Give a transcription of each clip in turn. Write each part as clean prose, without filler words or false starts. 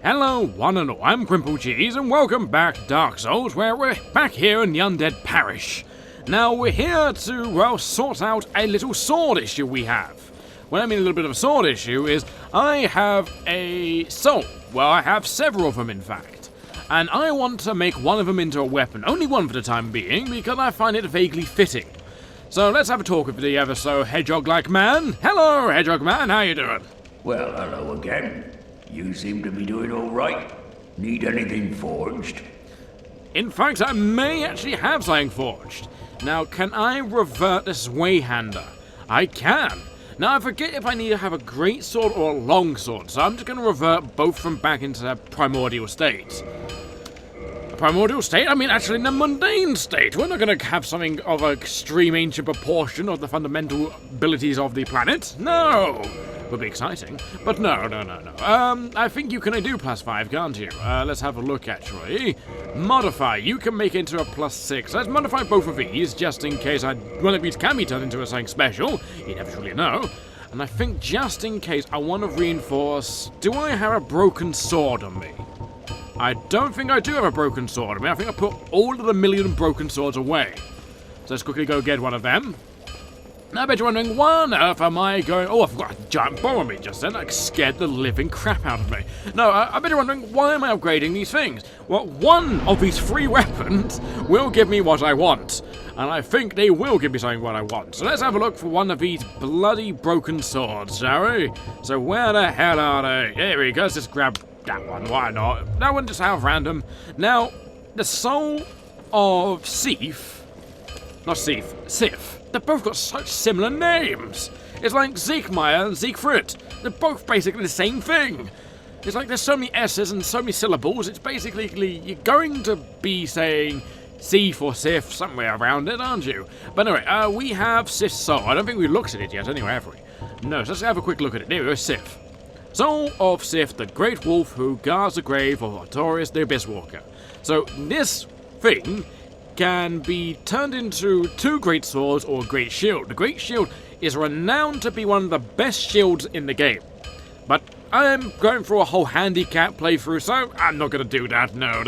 Hello, one and all, I'm GrimpaulCheese, and welcome back to Dark Souls, where we're back here in the Undead Parish. Now, we're here to, well, sort out a little sword issue we have. When I mean a little bit of a sword issue is, I have a soul. Well, I have several of them, in fact. And I want to make one of them into a weapon, only one for the time being, because I find it vaguely fitting. So let's have a talk with the ever-so hedgehog-like man. Hello, hedgehog man, how you doing? Well, hello again. You seem to be doing all right. Need anything forged? In fact, I may actually have something forged. Now, can I revert this Zweihander? I can. Now, I forget if I need to have a greatsword or a longsword, so I'm just going to revert both from back into their primordial states. The primordial state? I mean, actually, in the mundane state. We're not going to have something of an extreme ancient proportion of the fundamental abilities of the planet. No! Would be exciting, but no. I think you can do +5, can't you? Let's have a look, actually. Modify, you can make it into a +6. Let's modify both of these, just in case one of these can be turned into something special. You never truly know. And I think just in case, I want to reinforce... Do I have a broken sword on me? I don't think I do have a broken sword on me. I think I put all of the million broken swords away. So let's quickly go get one of them. Now I bet you're wondering, why on earth am I going... Oh, I've got a giant bomb on me just then. That scared the living crap out of me. No, I bet you're wondering, why am I upgrading these things? Well, one of these 3 weapons will give me what I want. And I think they will give me something what I want. So let's have a look for one of these bloody broken swords, shall we? So where the hell are they? Here we go. Let's just grab that one. Why not? That one just out of random. Now, the soul of Sif... Not Sif. Sif. They've both got such similar names. It's like Siegmeyer and Siegfried. They're both basically the same thing. It's like there's so many S's and so many syllables, it's basically, you're going to be saying Sif or Sif somewhere around it, aren't you? But anyway, we have Sif's soul. I don't think we've looked at it yet anyway, have we? No, so let's have a quick look at it. There we go, Sif. Soul of Sif, the great wolf who guards the grave of Artorias the Abyss Walker. So this thing can be turned into 2 great swords or a great shield. The great shield is renowned to be one of the best shields in the game. But I'm going through a whole handicap playthrough, so I'm not going to do that. No.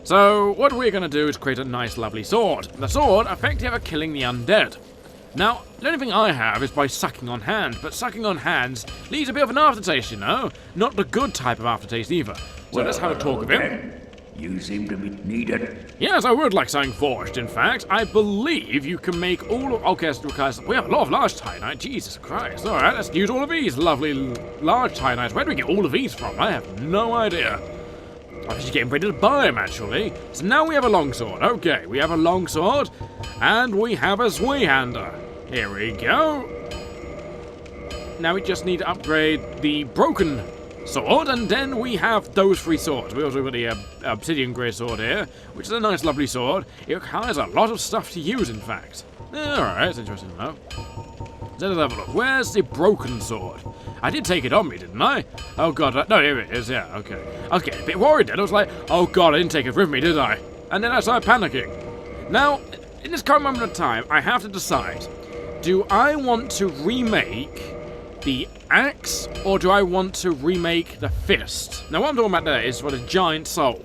So what we're going to do is create a nice lovely sword. The sword effectively for killing the undead. Now, the only thing I have is by sucking on hand, but sucking on hands leaves a bit of an aftertaste, you know? Not the good type of aftertaste either. So let's have a talk with him. You seem to be needed. Yes, I would like something forged, in fact. I believe you can make all of... Okay, because we have a lot of large Titanite. Jesus Christ. Alright, let's use all of these lovely large Titanites. Where do we get all of these from? I have no idea. I was just getting ready to buy them, actually. So now we have a longsword. Okay, we have a longsword. And we have a Zweihander. Here we go. Now we just need to upgrade the broken sword, and then we have those 3 swords. We also got the obsidian greatsword here, which is a nice, lovely sword. It requires a lot of stuff to use, in fact. Alright, that's interesting to know. Let's have a look. Where's the broken sword? I did take it on me, didn't I? Oh god, no, here it is, yeah, okay. I was getting a bit worried then. I was like, oh god, I didn't take it with me, did I? And then I started panicking. Now, in this current moment of time, I have to decide. Do I want to remake the axe, or do I want to remake the fist? Now what I'm talking about there is for the giant soul.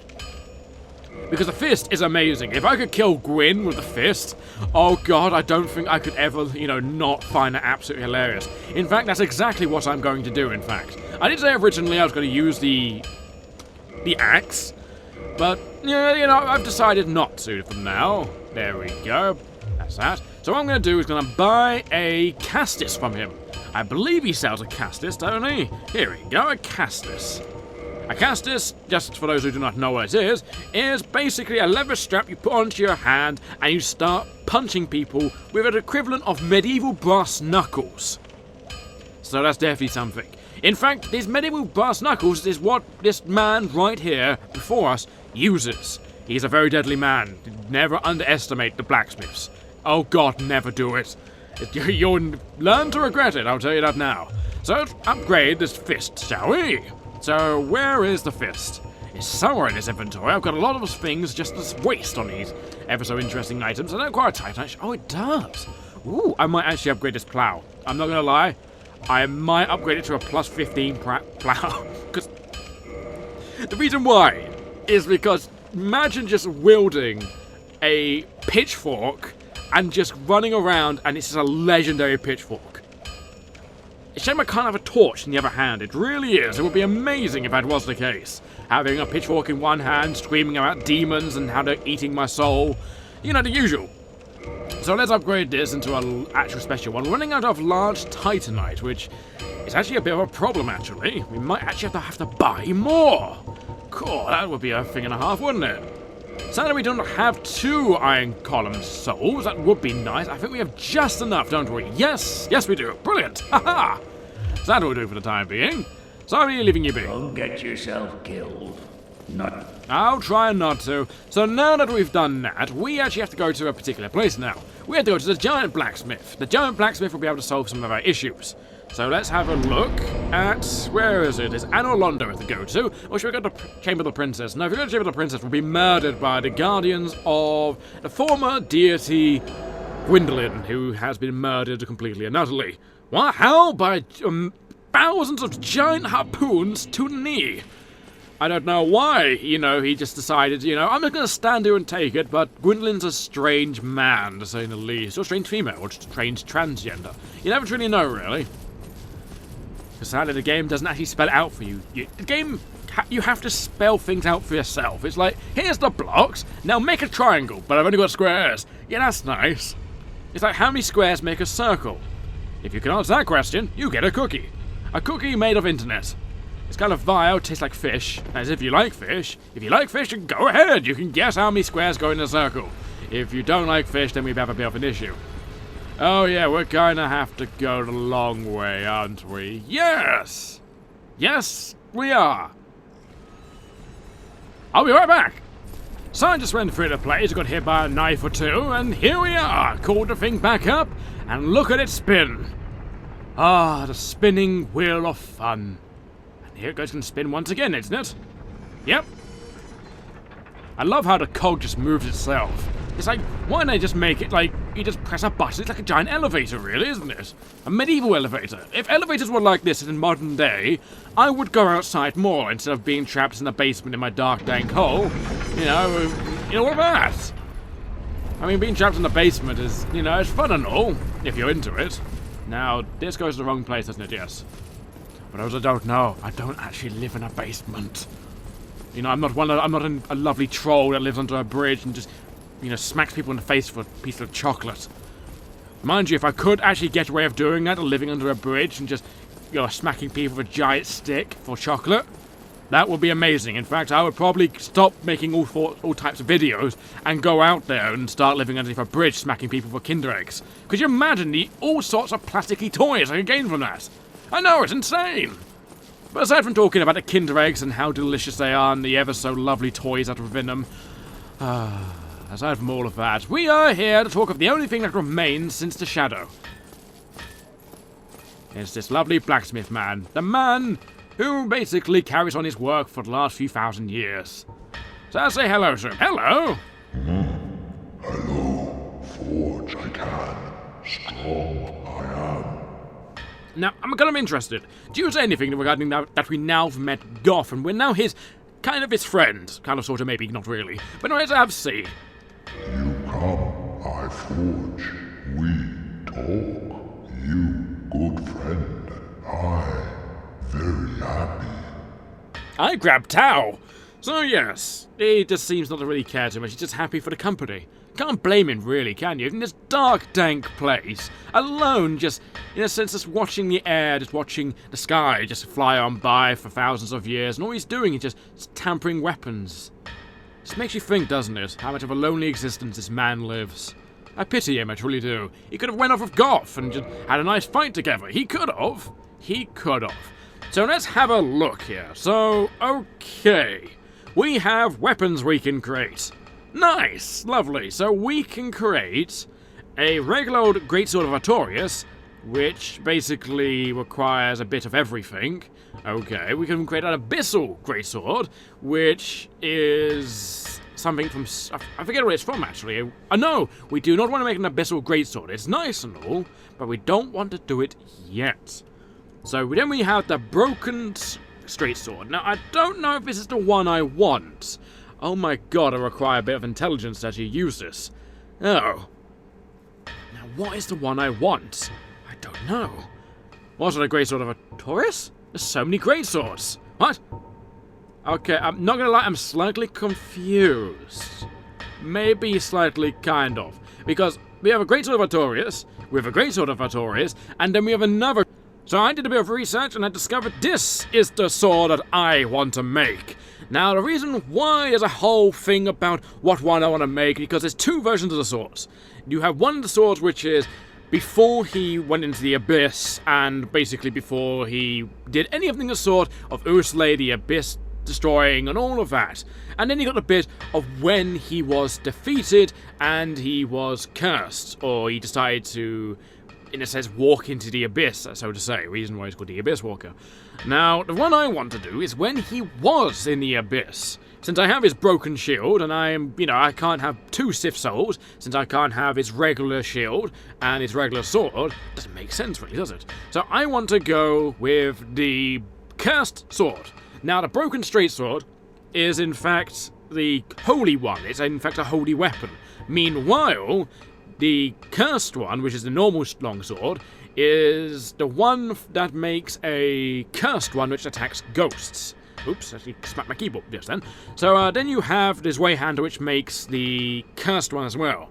Because the fist is amazing. If I could kill Gwyn with the fist, oh god, I don't think I could ever, not find that absolutely hilarious. In fact, that's exactly what I'm going to do, in fact. I did say originally I was going to use the axe, but, I've decided not to for now. There we go. That's that. So what I'm going to do is going to buy a Castis from him. I believe he sells a Castis, don't he? Here we go, a Castis. A Castis, just for those who do not know what it is basically a leather strap you put onto your hand and you start punching people with an equivalent of medieval brass knuckles. So that's definitely something. In fact, these medieval brass knuckles is what this man right here before us uses. He's a very deadly man. Never underestimate the blacksmiths. Oh god, never do it. You'll learn to regret it, I'll tell you that now. So let's upgrade this fist, shall we? So where is the fist? It's somewhere in this inventory. I've got a lot of things just as waste on these ever so interesting items. I don't quite Titanite. Oh, it does. Ooh, I might actually upgrade this plow. I'm not going to lie. I might upgrade it to a +15 plow. Because The reason why is because imagine just wielding a pitchfork and just running around, and it's just a legendary pitchfork. It's a shame I can't have a torch in the other hand. It really is. It would be amazing if that was the case. Having a pitchfork in one hand, screaming about demons and how they're eating my soul. You know, the usual. So let's upgrade this into an actual special one. We're running out of large Titanite, which is actually a bit of a problem, actually. We might actually have to buy more. Cool, that would be a thing and a half, wouldn't it? Sadly, we don't have 2 iron column souls. That would be nice. I think we have just enough, don't we? Yes, we do. Brilliant. Haha. So that will do for the time being. Sorry, leaving you be. Don't get yourself killed. Not. I'll try not to. So now that we've done that, we actually have to go to a particular place now. We have to go to the giant blacksmith. The giant blacksmith will be able to solve some of our issues. So let's have a look at, where is it? It's Anor Londo we have to go to. Or should we go to Chamber of the Princess? No, if we go to Chamber of the Princess, we'll be murdered by the guardians of the former deity Gwendolyn, who has been murdered completely and utterly. What? How? By thousands of giant harpoons to the knee. I don't know why, he just decided, I'm not going to stand here and take it, but Gwendolyn's a strange man, to say the least. Or a strange female, or just a strange transgender. You never really know, really. Because sadly, the game doesn't actually spell it out for you. The game, you have to spell things out for yourself. It's like, here's the blocks, now make a triangle, but I've only got squares. Yeah, that's nice. It's like, how many squares make a circle? If you can answer that question, you get a cookie. A cookie made of internet. It's kind of vile, tastes like fish, as if you like fish. If you like fish, then go ahead, you can guess how many squares go in a circle. If you don't like fish, then we have a bit of an issue. Oh yeah, we're gonna have to go the long way, aren't we? Yes! Yes, we are. I'll be right back. So I just went through the place, got hit by a knife or two, and here we are, called the thing back up, and look at it spin. Ah, the spinning wheel of fun. Here it goes and spin once again, isn't it? Yep. I love how the cog just moves itself. It's like, why don't they just make it like, you just press a button? It's like a giant elevator, really, isn't it? A medieval elevator. If elevators were like this in modern day, I would go outside more instead of being trapped in the basement in my dark, dank hole. All of that. I mean, being trapped in the basement is, it's fun and all, if you're into it. Now, this goes to the wrong place, doesn't it? Yes. But as I don't know, I don't actually live in a basement. I'm not a lovely troll that lives under a bridge and just, smacks people in the face for a piece of chocolate. Mind you, if I could actually get a way of doing that, or living under a bridge and just, smacking people with a giant stick for chocolate, that would be amazing. In fact, I would probably stop making all types of videos and go out there and start living underneath a bridge smacking people for Kinder eggs. Could you imagine all sorts of plasticky toys I could gain from that? I know, it's insane! But aside from talking about the Kinder eggs and how delicious they are and the ever so lovely toys that are within them, aside from all of that, we are here to talk of the only thing that remains since the Shadow. It's this lovely blacksmith man. The man who basically carries on his work for the last few thousand years. So I'll say hello to him. Hello! Hello. Forge I can. Strong I am. Now, I'm kind of interested. Do you say anything regarding that we now have met Goth, and we're now his friend? Kind of, sort of, maybe, not really. But let's have see. You come, I forge. We talk. You, good friend. I, very happy. I grabbed Tao. So yes, he just seems not to really care too much. He's just happy for the company. Can't blame him, really, can you? In this dark, dank place, alone, just, in a sense, just watching the air, just watching the sky just fly on by for thousands of years, and all he's doing is just tampering weapons. Just makes you think, doesn't it, how much of a lonely existence this man lives. I pity him, I truly do. He could have went off with Goth and just had a nice fight together. He could have. He could have. So let's have a look here. So, okay. We have weapons we can create. Nice! Lovely. So we can create a regular old Greatsword of Artorias, which basically requires a bit of everything. Okay, we can create an abyssal Greatsword, which is something from... I forget where it's from, actually. No, we do not want to make an abyssal Greatsword. It's nice and all, but we don't want to do it yet. So then we have the broken straight sword. Now, I don't know if this is the one I want. Oh my god, I require a bit of intelligence to actually use this. Oh. Now, what is the one I want? I don't know. What's the greatsword of Artorias? There's so many greatswords. What? Okay, I'm not gonna lie, I'm slightly confused. Maybe slightly, kind of. Because we have a greatsword of Artorias, we have a greatsword of Artorias, and then we have another. So I did a bit of research and I discovered this is the sword that I want to make. Now, the reason why is a whole thing about what one I want to make, because there's two versions of the swords. You have one of the swords which is before he went into the Abyss, and basically before he did anything the sort of Ursula, the Abyss destroying, and all of that. And then you got a bit of when he was defeated, and he was cursed, or he decided to, in a sense, walk into the Abyss, so to say, reason why he's called the Abyss Walker. Now, the one I want to do is when he was in the Abyss. Since I have his broken shield, and I can't have two Sith souls, since I can't have his regular shield and his regular sword, doesn't make sense really, does it? So I want to go with the cursed sword. Now, the broken straight sword is in fact the holy one. It's in fact a holy weapon. Meanwhile, the cursed one, which is the normal longsword, is the one that makes a cursed one which attacks ghosts. Oops, actually smacked my keyboard just then. So then you have this way handle which makes the cursed one as well.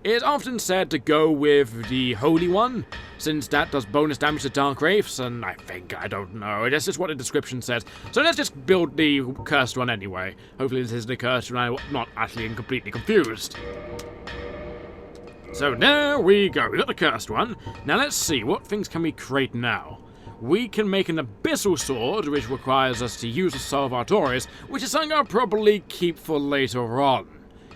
It is often said to go with the holy one, since that does bonus damage to dark wraiths, and I don't know, that's just what the description says. So let's just build the cursed one anyway. Hopefully this is the cursed one, I'm not actually completely confused. So there we go, we got the cursed one. Now let's see, what things can we create now? We can make an abyssal sword, which requires us to use the soul of Artorias, which is something I'll probably keep for later on.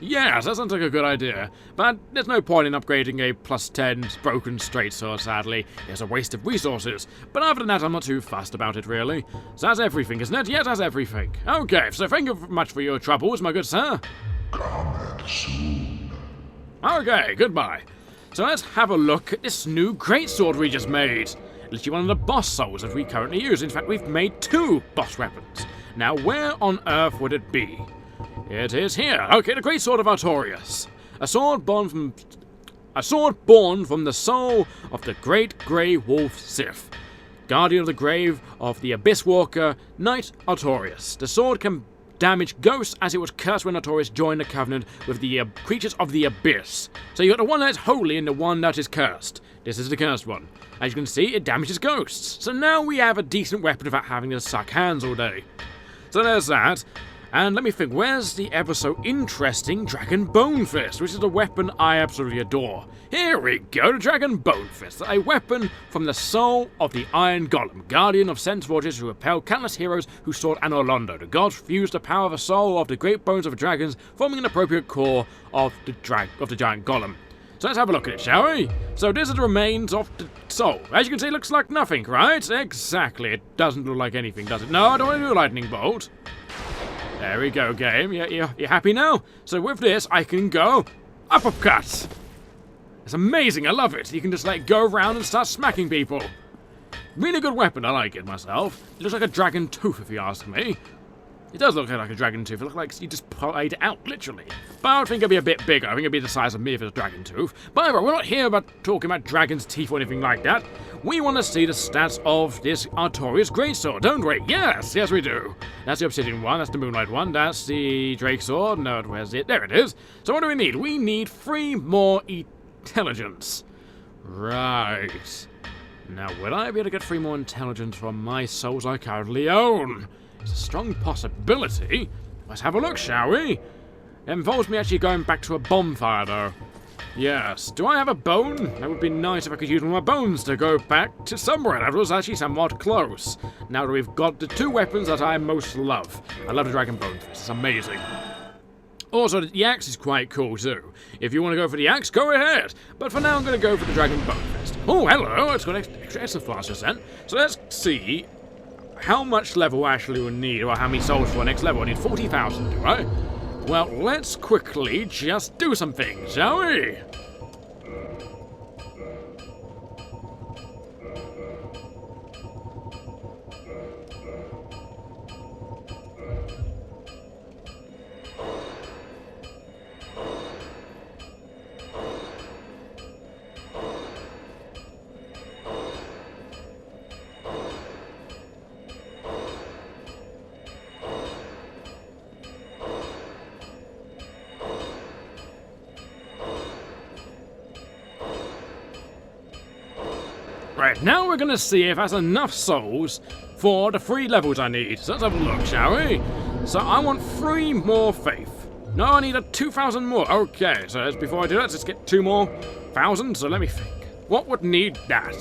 Yes, that sounds like a good idea, but there's no point in upgrading a +10 broken straight sword, sadly. It's a waste of resources, but other than that, I'm not too fussed about it, really. So that's everything, isn't it? Yes, that's everything. Okay, so thank you much for your troubles, my good sir. Come soon. Okay, goodbye. So let's have a look at this new greatsword we just made. Literally one of the boss souls that we currently use. In fact, we've made 2 boss weapons. Now, where on earth would it be? It is here. Okay, the Greatsword of Artorias. A sword born from the soul of the great grey wolf Sith, guardian of the grave of the Abyss Walker, Knight Artorias. The sword can damage ghosts as it was cursed when Artorias joined the covenant with the creatures of the Abyss. So you got the one that's holy and the one that is cursed. This is the cursed one. As you can see, it damages ghosts. So now we have a decent weapon without having to suck hands all day. So there's that. And let me think, where's the ever so interesting Dragon Bonefist, which is a weapon I absolutely adore. Here we go, the Dragon Bonefist, a weapon from the soul of the Iron Golem, guardian of sense forges who repelled countless heroes who sought Anor Londo. The gods fused the power of the soul of the great bones of dragons, forming an appropriate core of the giant golem. So let's have a look at it, shall we? So these are the remains of the soul. As you can see, it looks like nothing, right? Exactly, it doesn't look like anything, does it? No, I don't want to do a lightning bolt. There we go, game. You're happy now? So with this, I can go uppercut. It's amazing, I love it. You can just like go around and start smacking people. Really good weapon, I like it myself. It looks like a dragon tooth, if you ask me. It does look like a dragon tooth. It looks like you just pulled it out, literally. But I think it'd be a bit bigger. I think it'd be the size of me if it was a dragon tooth. But anyway, we're not here about talking about dragon's teeth or anything like that. We want to see the stats of this Artorias Greatsword, don't we? Yes, yes we do. That's the Obsidian one, that's the Moonlight one, that's the Drake Sword. No, where's it? There it is. So what do we need? We need 3 more intelligence. Right. Now, will I be able to get 3 more intelligence from my souls I currently own? It's a strong possibility. Let's have a look, shall we? It involves me actually going back to a bonfire, though. Yes. Do I have a bone? That would be nice if I could use one of my bones to go back to somewhere that was actually somewhat close. Now that we've got the 2 weapons that I most love. I love the Dragon Bonefist. It's amazing. Also, the axe is quite cool, too. If you want to go for the axe, go ahead. But for now, I'm going to go for the Dragon Bonefist. Oh, hello. It's got extra fast descent. So let's see how much level I actually will need, or how many souls for the next level. I need 40,000, do I? Well, let's quickly just do some things, shall we? Right, now we're gonna see if that's enough souls for the 3 levels I need. So let's have a look, shall we? So I want 3 more faith. No, I need 2,000 more. Okay, so before I do that, let's just get 2 more thousand. So let me think. What would need that?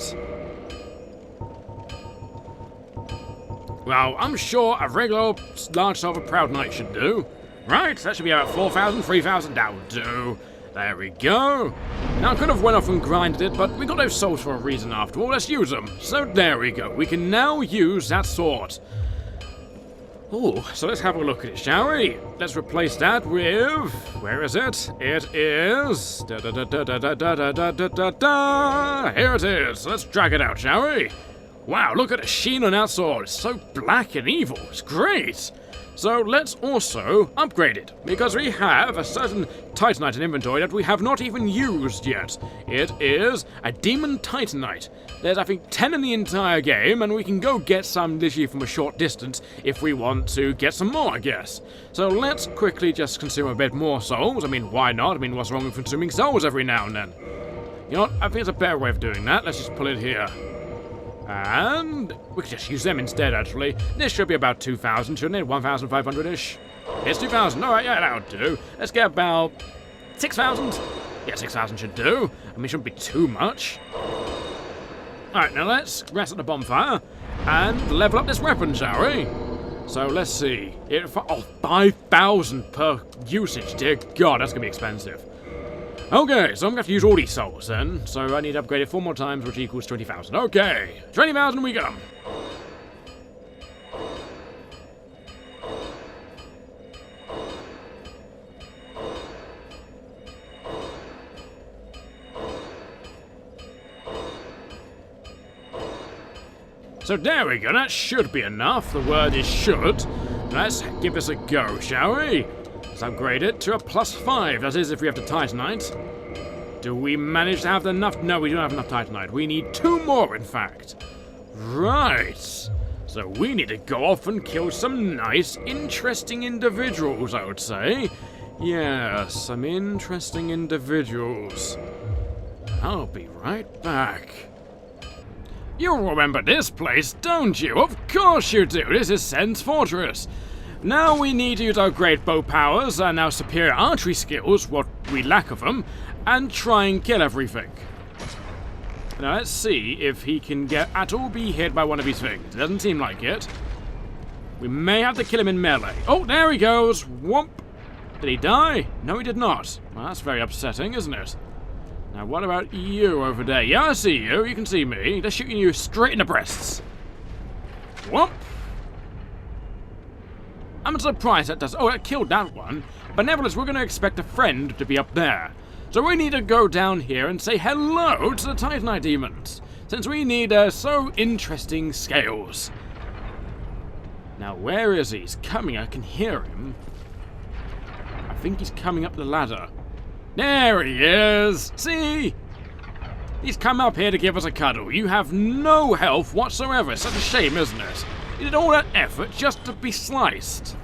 Well, I'm sure a regular large silver proud knight should do. Right, that should be about 4,000, 3,000. That would do. There we go. Now, I could have went off and grinded it, but we got those souls for a reason after all. Let's use them. So there we go. We can now use that sword. Oh, so let's have a look at it, shall we? Let's replace that with... Where is it? It is... Here it is. Let's drag it out, shall we? Wow, look at the sheen on that sword. It's so black and evil. It's great. So let's also upgrade it, because we have a certain Titanite in inventory that we have not even used yet. It is a demon Titanite. There's, I think, 10 in the entire game, and we can go get some literally from a short distance if we want to get some more, I guess. So let's quickly just consume a bit more souls. I mean, why not? I mean, what's wrong with consuming souls every now and then? You know what? I think there's a better way of doing that. Let's just pull it here. And we could just use them instead, actually. This should be about 2,000, shouldn't it? 1,500-ish. It's 2,000. All right, yeah, that'll do. Let's get about 6,000. Yeah, 6,000 should do. I mean, it shouldn't be too much. All right, now let's rest at the bonfire and level up this weapon, shall we? So let's see. 5,000 per usage. Dear God, that's gonna be expensive. Okay, so I'm going to have to use all these souls then. So I need to upgrade it 4 more times, which equals 20,000. Okay, 20,000 we go. So there we go, that should be enough. The word is should. Let's give this a go, shall we? Let's upgrade it to a +5, that is if we have the Titanite. Do we manage to have enough? No, we don't have enough Titanite. We need 2 more, in fact. Right. So we need to go off and kill some nice, interesting individuals, I would say. Yes, some interesting individuals. I'll be right back. You'll remember this place, don't you? Of course you do. This is Sen's Fortress. Now we need to use our great bow powers and our superior archery skills, what we lack of them, and try and kill everything. Now let's see if he can get at all be hit by one of these things. It doesn't seem like it. We may have to kill him in melee. Oh, there he goes. Whoomp. Did he die? No, he did not. Well, that's very upsetting, isn't it? Now, what about you over there? Yeah, I see you. You can see me. They're shooting you straight in the breasts. Whoop. I'm surprised that does... Oh, it killed that one. But nevertheless, we're going to expect a friend to be up there. So we need to go down here and say hello to the Titanite demons. Since we need so interesting scales. Now, where is he? He's coming. I can hear him. I think he's coming up the ladder. There he is! See? He's come up here to give us a cuddle. You have no health whatsoever. Such a shame, isn't it? You did all that effort just to be sliced.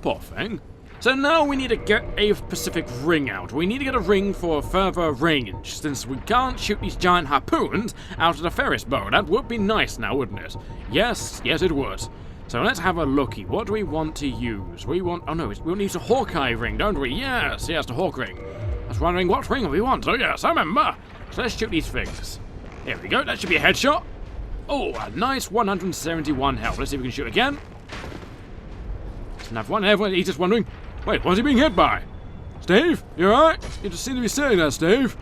Poor thing. So now we need to get a specific ring out. We need to get a ring for further range, since we can't shoot these giant harpoons out of the Ferris bow. That would be nice now, wouldn't it? Yes, yes it would. So let's have a looky. What do we want to use? We want... Oh no, we need a Hawkeye ring, don't we? Yes, yes, the Hawk ring. I was wondering what ring we want. Oh yes, I remember. So let's shoot these things. There we go. That should be a headshot. Oh, a nice 171 health. Let's see if we can shoot again. Another one. Everyone, he's just wondering, wait, what's he being hit by? Steve, you alright? You just seem to be sitting there, Steve.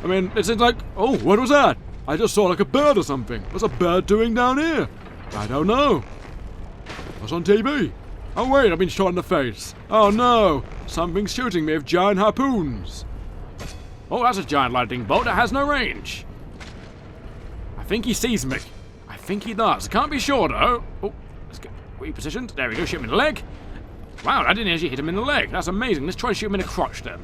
I mean, it's like, oh, what was that? I just saw like a bird or something. What's a bird doing down here? I don't know. What's on TV? Oh wait, I've been shot in the face. Oh no, something's shooting me with giant harpoons. Oh, that's a giant lightning bolt that has no range. I think he sees me. I think he does. Can't be sure though. Oh, let's get repositioned. There we go, shoot him in the leg. Wow, I didn't actually hit him in the leg. That's amazing. Let's try and shoot him in the crotch then.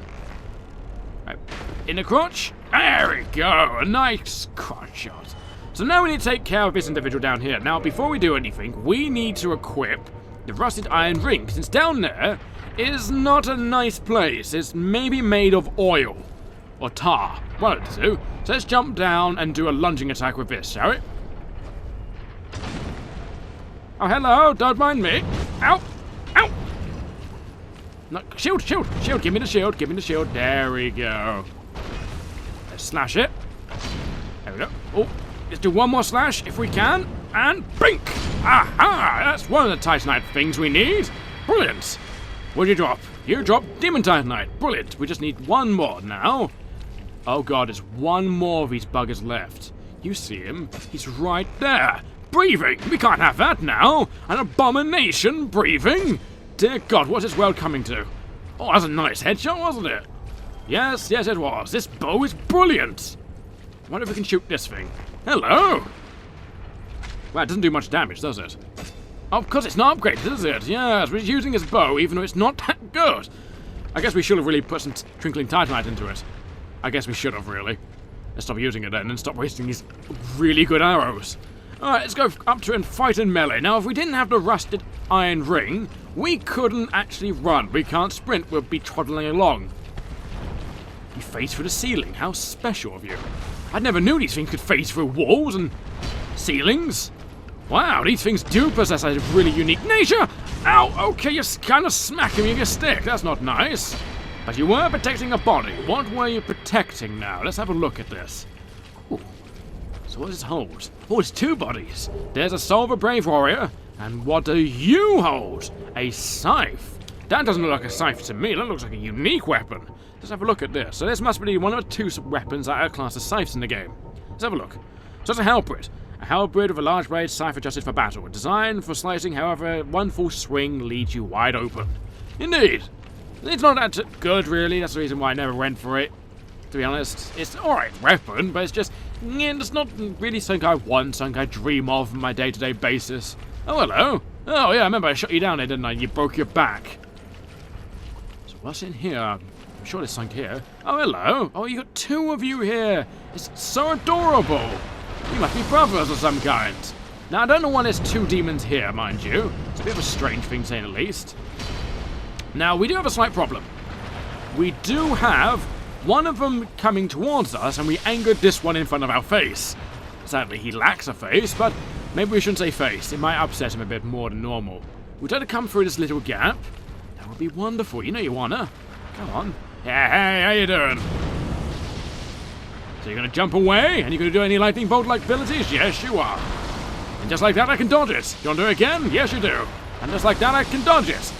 Right. In the crotch. There we go. A nice crotch shot. So now we need to take care of this individual down here. Now, before we do anything, we need to equip the rusted iron ring, since down there is not a nice place. It's maybe made of oil. Or tar. One of the two. So let's jump down and do a lunging attack with this, shall we? Oh, hello. Don't mind me. Ow. Ow. No, shield, shield, shield. Give me the shield. Give me the shield. There we go. Let's slash it. There we go. Oh, let's do one more slash if we can. And bink. Aha. That's one of the Titanite things we need. Brilliant. What did you drop? You dropped Demon Titanite. Brilliant. We just need one more now. Oh god, there's one more of these buggers left. You see him? He's right there. Breathing. We can't have that now. An abomination breathing. Dear god, what's this world coming to? Oh, that's a nice headshot, wasn't it? Yes, yes it was. This bow is brilliant. I wonder if we can shoot this thing. Hello. Well, it doesn't do much damage, does it? Oh, because it's not upgraded, is it? Yes, we're using his bow, even though it's not that good. I guess we should have really put some Twinkling Titanite into it. I guess we should have, really. Let's stop using it then and stop wasting these really good arrows. Alright, let's go up to it and fight in melee. Now, if we didn't have the rusted iron ring, we couldn't actually run. We can't sprint, we'll be toddling along. You phase through the ceiling. How special of you. I never knew these things could phase through walls and ceilings. Wow, these things do possess a really unique nature! Ow, okay, you're kind of smacking me with your stick. That's not nice. But you were protecting a body. What were you protecting now? Let's have a look at this. Ooh. So what does it hold? Oh, it's two bodies. There's a soul of a brave warrior. And what do you hold? A scythe. That doesn't look like a scythe to me. That looks like a unique weapon. Let's have a look at this. So this must be one of the two weapons that are classed as scythes in the game. Let's have a look. So it's a halberd. A halberd with a large blade, scythe adjusted for battle. Designed for slicing, however, one full swing leads you wide open. Indeed. It's not that good, really. That's the reason why I never went for it. To be honest, it's alright weapon, but it's just, it's not really something I want, something I dream of on my day-to-day basis. Oh, hello. Oh, yeah, I remember I shot you down there, didn't I? You broke your back. So what's in here? I'm sure there's something here. Oh, hello. Oh, you got two of you here. It's so adorable. You must be brothers of some kind. Now, I don't know why there's two demons here, mind you. It's a bit of a strange thing, to say the least. Now, we do have a slight problem. We do have one of them coming towards us, and we angered this one in front of our face. Sadly, he lacks a face, but maybe we shouldn't say face. It might upset him a bit more than normal. We'll try to come through this little gap. That would be wonderful. You know you wanna. Come on. Hey, how you doing? So you're gonna jump away, and you're gonna do any lightning bolt-like abilities? Yes, you are. And just like that, I can dodge it. You wanna do it again? Yes, you do. And just like that, I can dodge it.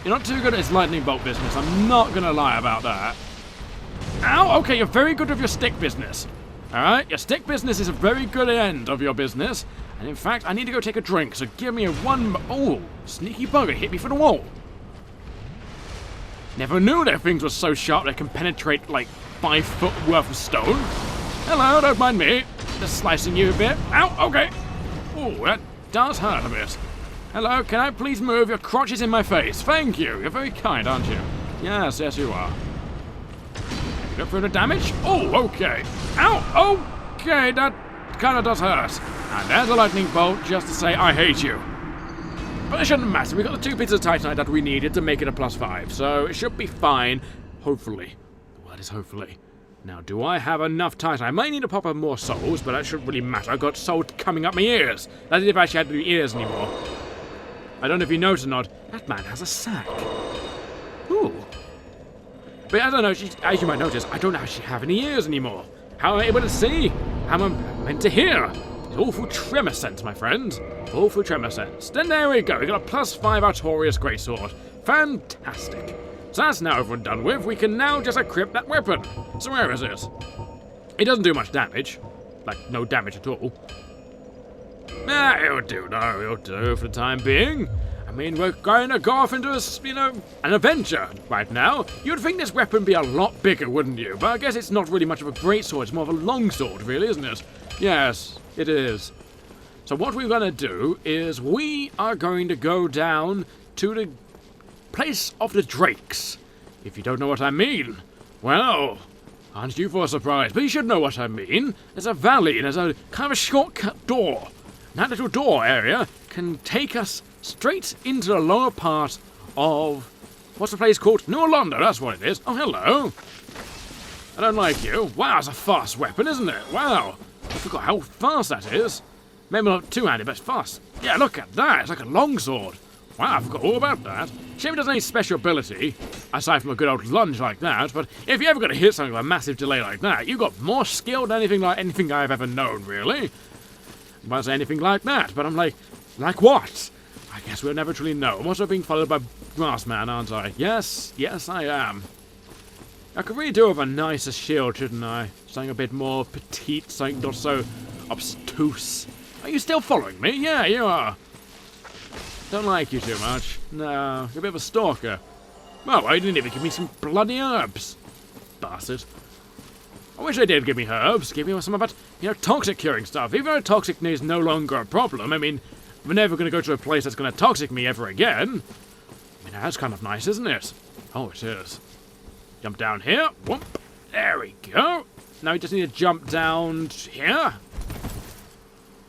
You're not too good at this lightning bolt business. I'm not gonna lie about that. Ow! Okay, you're very good with your stick business. Alright, your stick business is a very good end of your business. And in fact, I need to go take a drink, so give me a one... Oh, sneaky bugger hit me for the wall. Never knew their things were so sharp they can penetrate, like, 5 foot worth of stone. Hello, don't mind me. Just slicing you a bit. Ow, okay. Oh, that does hurt a bit. Hello, can I please move? Your crotch is in my face. Thank you. You're very kind, aren't you? Yes, yes you are. You go through the damage? Oh, okay. Ow, okay, that kind of does hurt. And there's a lightning bolt just to say I hate you. But it shouldn't matter. We got the 2 pieces of Titanite that we needed to make it a +5, so it should be fine. Hopefully. The word is hopefully. Now, do I have enough Titanite? I might need to pop up more souls, but that shouldn't really matter. I've got soul coming up my ears. That is if I actually had any ears anymore. I don't know if you noticed or not, that man has a sack. Ooh. But as I know, as you might notice, I don't actually have any ears anymore. How am I able to see? How am I meant to hear? It's all through tremor sense, my friend. All through tremor sense. Then there we go. We got a +5 Artorias Greatsword. Fantastic. So that's now over and done with. We can now just equip that weapon. So where is it? It doesn't do much damage. Like, no damage at all. It'll do, no, it'll do for the time being. I mean, we're going to go off into an adventure right now. You'd think this weapon would be a lot bigger, wouldn't you? But I guess it's not really much of a greatsword, it's more of a longsword, really, isn't it? Yes, it is. So what we're going to do is we are going to go down to the place of the drakes. If you don't know what I mean, well, aren't you for a surprise? But you should know what I mean. There's a valley and there's a kind of a shortcut door. That little door area can take us straight into the lower part of... What's the place called? Londo, that's what it is. Oh, hello. I don't like you. Wow, it's a fast weapon, isn't it? Wow. I forgot how fast that is. Maybe not two-handed, but it's fast. Yeah, look at that. It's like a longsword. Wow, I forgot all about that. Shame it doesn't have any special ability, aside from a good old lunge like that, but if you ever got to hit something with a massive delay like that, you got more skill than anything I've ever known, really. I might say anything like that, but I'm like what? I guess we'll never truly know. I'm also being followed by Grassman, aren't I? Yes, I am. I could really do with a nicer shield, shouldn't I? Something a bit more petite, something not so obtuse. Are you still following me? Yeah, you are. Don't like you too much. No, you're a bit of a stalker. Oh, well, you didn't even give me some bloody herbs. Bastard. I wish they did give me herbs. Give me some of that, toxic curing stuff. Even though toxic is no longer a problem, I mean, we're never going to go to a place that's going to toxic me ever again. I mean, that's kind of nice, isn't it? Oh, it is. Jump down here. Whoop. There we go. Now we just need to jump down here.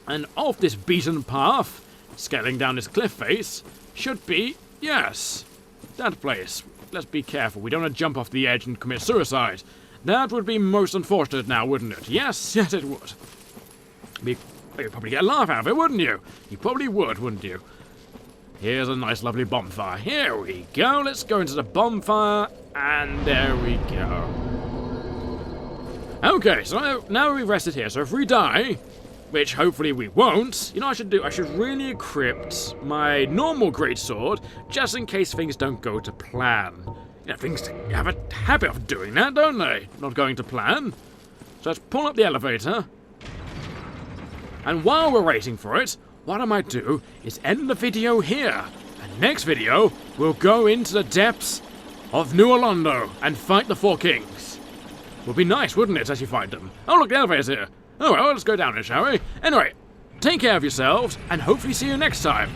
And off this beaten path, scaling down this cliff face, should be, yes, that place. Let's be careful. We don't want to jump off the edge and commit suicide. That would be most unfortunate now, wouldn't it? Yes, it would. You'd probably get a laugh out of it, wouldn't you? You probably would, wouldn't you? Here's a nice, lovely bonfire. Here we go. Let's go into the bonfire, and there we go. Okay, so now we've rested here. So if we die, which hopefully we won't, you know what I should do? I should really equip my normal greatsword, just in case things don't go to plan. Things have a habit of doing that, don't they? Not going to plan. So let's pull up the elevator. And while we're waiting for it, what I might do is end the video here. And next video, we'll go into the depths of New Londo and fight the four kings. Would be nice, wouldn't it, as you find them? Oh, look, the elevator's here. Oh, well, let's go down here, shall we? Anyway, take care of yourselves, and hopefully see you next time.